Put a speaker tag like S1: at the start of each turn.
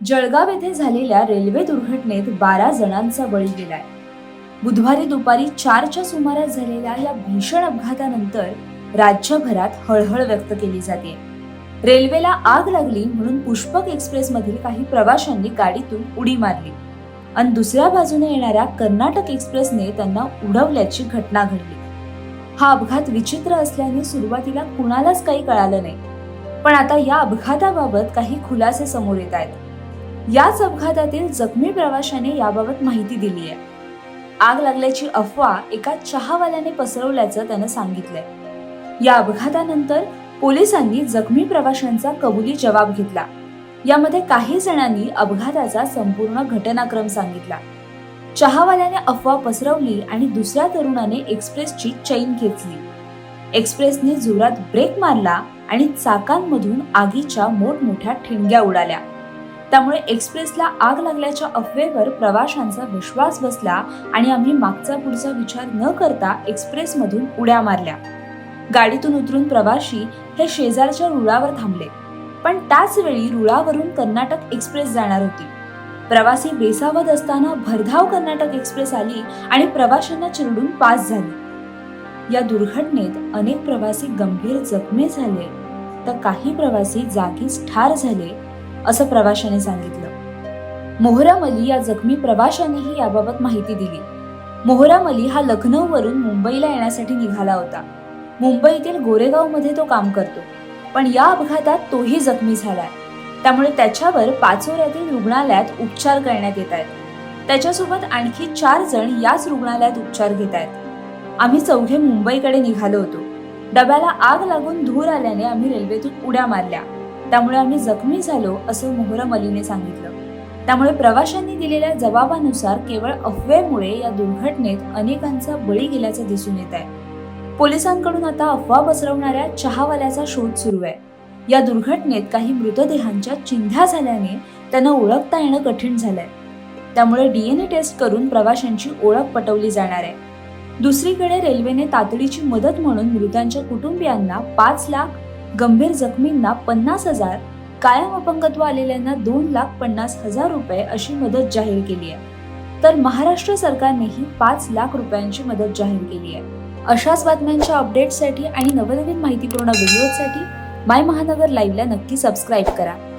S1: जळगाव येथे झालेल्या रेल्वे दुर्घटनेत 12 जणांचा बळी गेलाय। बुधवारी दुपारी 4च्या सुमारास झालेल्या या भीषण अपघातानंतर राज्यभरात हळहळ व्यक्त केली जाते। रेल्वेला आग लागली म्हणून पुष्पक एक्सप्रेस मधील काही प्रवाशांनी गाडीतून उडी मारली आणि दुसऱ्या बाजूने येणाऱ्या कर्नाटक एक्सप्रेसने त्यांना उडवल्याची घटना घडली। हा अपघात विचित्र असल्याने सुरुवातीला कुणालाच काही कळालं नाही, पण आता या अपघाताबाबत काही खुलासे समोर येत आहेत। याच अपघातातील जखमी प्रवाशाने याबाबत माहिती दिली आहे। आग लागल्याची अफवा एका चहावाल्याने पसरवल्याचं त्यानं सांगितलंय। या अपघातानंतर पोलिसांनी जखमी प्रवाशांचा कबुली जबाब घेतला। यामध्ये काही जणांनी अपघाताचा संपूर्ण घटनाक्रम सांगितला। चहावाल्याने अफवा पसरवली आणि दुसऱ्या तरुणाने एक्सप्रेसची चैन खेचली। एक्सप्रेसने जोरात ब्रेक मारला आणि चाकांमधून आगीच्या मोठमोठ्या ठिणग्या उडाल्या। त्यामुळे एक्सप्रेसला आग लागल्याच्या अफवेवर प्रवाशांचा विश्वास बसला आणि आम्ही मागचा पुढचा विचार न करता एक्सप्रेसमधून उड्या मारल्या। गाडीतून उतरून प्रवासी हे शेजारच्या रुळावर थांबले, पण त्याच वेळी रुळावरून कर्नाटक एक्सप्रेस जाणार होती। प्रवासी बेसावध असताना भरधाव कर्नाटक एक्सप्रेस आली आणि प्रवाशांना चिरडून पास झाली। या दुर्घटनेत अनेक प्रवासी गंभीर जखमी झाले, तर काही प्रवासी जागीच ठार झाले, असं प्रवाशाने सांगितलं। मोहरम अली या जखमी प्रवाशानेही याबाबत माहिती दिली। मोहरम अली हा लखनौवरून मुंबईला येण्यासाठी निघाला होता। मुंबईतील गोरेगावमध्ये तो काम करतो, पण या अपघातात तोही जखमी झालाय। त्यामुळे त्याच्यावर पाचोऱ्यातील रुग्णालयात उपचार करण्यात येत आहेत। त्याच्यासोबत आणखी 4 जण याच रुग्णालयात उपचार घेत आहेत। आम्ही चौघे मुंबईकडे निघालो होतो। डब्याला आग लागून धूर आल्याने आम्ही रेल्वेतून उड्या मारल्या, त्यामुळे आम्ही जखमी झालो, असं मोहरम अलीने सांगितलं। त्यामुळे प्रवाशांनी दिलेल्या जबाबानुसार केवळ अफवेमुळे या दुर्घटनेत अनेकांचा बळी गेल्याचं दिसून येत आहे। पोलिसांकडून आता अफवा पसरवणाऱ्या चहावाल्याचा शोध सुरू आहे। या दुर्घटनेत काही मृतदेहांच्या चिंध्या झाल्याने त्यांना ओळखता येणं कठीण झालंय। त्यामुळे DNA टेस्ट करून प्रवाशांची ओळख पटवली जाणार आहे। दुसरीकडे रेल्वेने तातडीची मदत म्हणून मृतांच्या कुटुंबियांना 5 लाख, गंभीर जखमींना 50,000, कायम अपंगत्व आलेल्यांना 2,50,000 रुपये अशी मदत जाहीर केली आहे। तर महाराष्ट्र सरकारनेही 5 लाख रुपयांची मदत जाहीर केली आहे। अशाच बातम्यांच्या अपडेट्ससाठी आणि नवनवीन माहितीपूर्ण व्हिडिओसाठी माय महानगर लाईव्हला नक्की सबस्क्राईब करा।